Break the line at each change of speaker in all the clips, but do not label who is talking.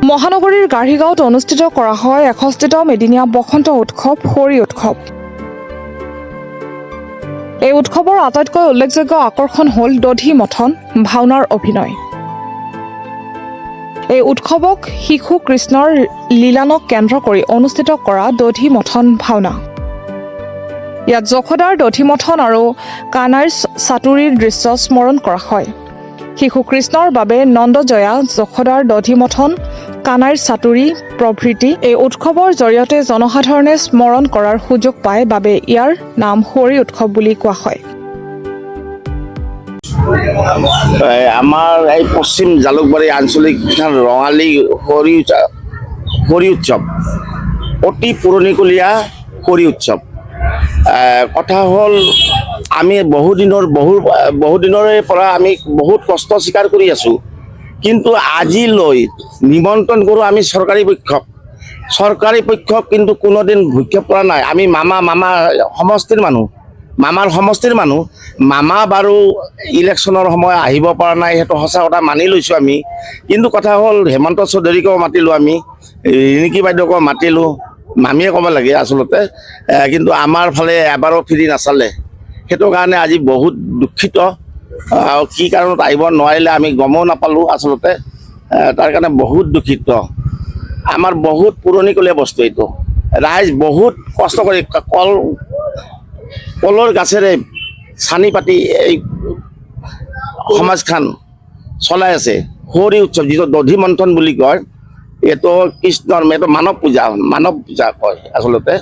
মহানগৰীৰ গাঢ়িগাঁৱত অনুষ্ঠিত কৰা হয় 61তম এদিনীয়া বসন্ত উৎসৱ হৰি উৎসৱ। এই উৎসৱৰ আটাইতকৈ উল্লেখযোগ্য আকৰ্ষণ হ'ল দধি মথন ভাওনাৰ অভিনয়। এই উৎসৱক শিশু কৃষ্ণৰ লীলানক কেন্দ্ৰ কৰি অনুষ্ঠিত কৰা দধি মথন ভাওনা। ইয়াত যশোদাৰ দধি মথন আৰু কানাইৰ চাতুৰীৰ দৃশ্য স্মৰণ কৰা হয়। শিশু কৃষ্ণৰ বাবে নন্দজয়া, যশোদাৰ দধি মথন, কানাইৰ চাতুৰী প্ৰভৃতি এই উৎসৱৰ জৰিয়তে জনসাধাৰণে স্মৰণ কৰাৰ সুযোগ পায় বাবে ইয়াৰ নাম হৰি উৎসৱ বুলি কোৱা হয়।
আমাৰ এই পশ্চিম জালুকবাৰী আঞ্চলিক ৰঙালী হৰি উৎসৱ অতি পুৰণিকলীয়া হৰি উৎসৱ। কথা হ'ল আমি বহুদিনৰে পৰা আমি বহুত কষ্ট স্বীকাৰ কৰি আছোঁ, কিন্তু আজিলৈ নিমন্ত্ৰণ কৰোঁ আমি চৰকাৰী পক্ষক কিন্তু কোনোদিন ভক্ষেপ কৰা নাই। আমি মামাৰ সমষ্টিৰ মানুহ মামা বাৰু ইলেকশ্যনৰ সময় আহিব পৰা নাই, সেইটো সঁচা কথা মানি লৈছোঁ আমি। কিন্তু কথা হ'ল হেমন্ত চৌধুৰীকো মাতিলোঁ, আমি ৰিণিকী বাইদেউকো মাতিলোঁ, মামীয়ে ক'ব লাগে আচলতে, কিন্তু আমাৰ ফালে এবাৰো ফিৰি নাচালে। সেইটো কাৰণে আজি বহুত দুখিত। কি কাৰণত আহিব নোৱাৰিলে আমি গমো নাপালোঁ আচলতে, তাৰ কাৰণে বহুত দুখিত। আমাৰ বহুত পুৰণিকলীয়া বস্তু এইটো। ৰাইজ বহুত কষ্ট কৰি কলৰ গাছেৰে চানি পাতি এই সমাজখন চলাই আছে। হৰি উৎসৱ যিটো দধি মন্থন বুলি কয়, এইটো কৃষ্ণৰ এইটো মানৱ পূজা কয় আচলতে।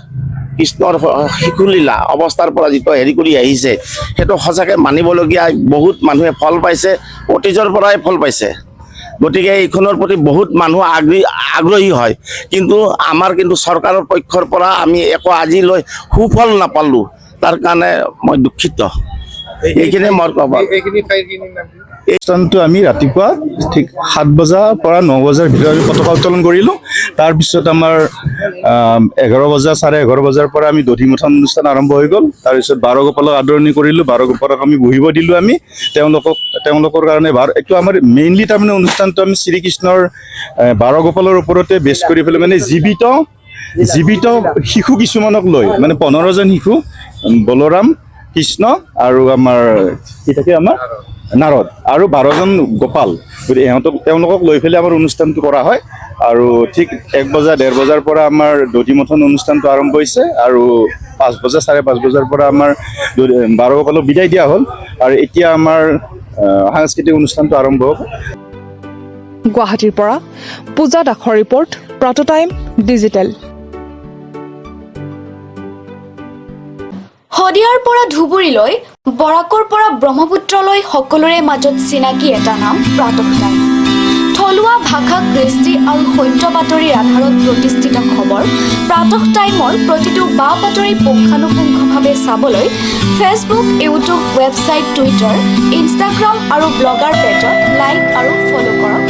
কৃষ্ণৰ শিশুলীলা অৱস্থাৰ পৰা যিটো হেৰি কৰি আহিছে, সেইটো সঁচাকৈ মানিবলগীয়া। বহুত মানুহে ফল পাইছে, অতীজৰ পৰাই ফল পাইছে। গতিকে এইখনৰ প্ৰতি বহুত মানুহ আগ্ৰহী হয়, কিন্তু আমাৰ চৰকাৰৰ পক্ষৰ পৰা আমি একো আজিলৈ সুফল নাপালোঁ। তাৰ কাৰণে মই দুখিত। এইখিনি মোৰ ক'ব।
এই অনুষ্ঠানটো আমি ৰাতিপুৱা ঠিক 7 বজাৰ পৰা 9 বজাৰ ভিতৰত পতাকা উত্তোলন কৰিলোঁ। তাৰপিছত আমাৰ 11 বজা 11:30 বজাৰ পৰা আমি দধি মথন অনুষ্ঠান আৰম্ভ হৈ গ'ল। তাৰপিছত বাৰগোপালক আদৰণি কৰিলোঁ, বাৰগোপালক আমি বহিব দিলোঁ। আমি তেওঁলোকৰ কাৰণে এইটো আমাৰ মেইনলি তাৰমানে অনুষ্ঠানটো আমি শ্ৰীকৃষ্ণৰ বাৰগোপালৰ ওপৰতে বেছ কৰি পেলাই মানে জীৱিত শিশু কিছুমানক লৈ, মানে 15জন শিশু, বলৰাম, কৃষ্ণ আৰু আমাৰ কি থাকে আমাৰ নাৰদ আৰু 12জন গোপাল, তেওঁলোকক লৈ পেলাই আমাৰ অনুষ্ঠানটো কৰা হয়। আৰু ঠিক 1 বজা 1:30 বজাৰ পৰা আমাৰ দধি মথন অনুষ্ঠানটো আৰম্ভ হৈছে আৰু 5 বজা 5:30 বজাৰ পৰা আমাৰ বাৰগোপালক বিদায় দিয়া হ'ল। আৰু এতিয়া আমাৰ সাংস্কৃতিক অনুষ্ঠানটো আৰম্ভ হ'ব।
গুৱাহাটীৰ পৰা পূজা দাসৰ ৰিপৰ্ট, প্ৰাতঃটাইম ডিজিটেল।
শদিয়াৰ পৰা ধুবুৰীলৈ, বৰাকৰ পৰা ব্ৰহ্মপুত্ৰলৈ সকলোৰে মাজত চিনাকি এটা নাম প্ৰাতঃটাইম। থলুৱা ভাষা, কৃষ্টি আৰু সত্য বাতৰিৰ আধাৰত প্ৰতিষ্ঠিত খবৰ প্ৰাতঃটাইমৰ প্ৰতিটো বা বাতৰি পুংখানুপুংখভাৱে চাবলৈ Facebook, YouTube, website, Twitter, Instagram আৰু ব্লগাৰ পেজত লাইক আৰু ফ'ল' কৰক।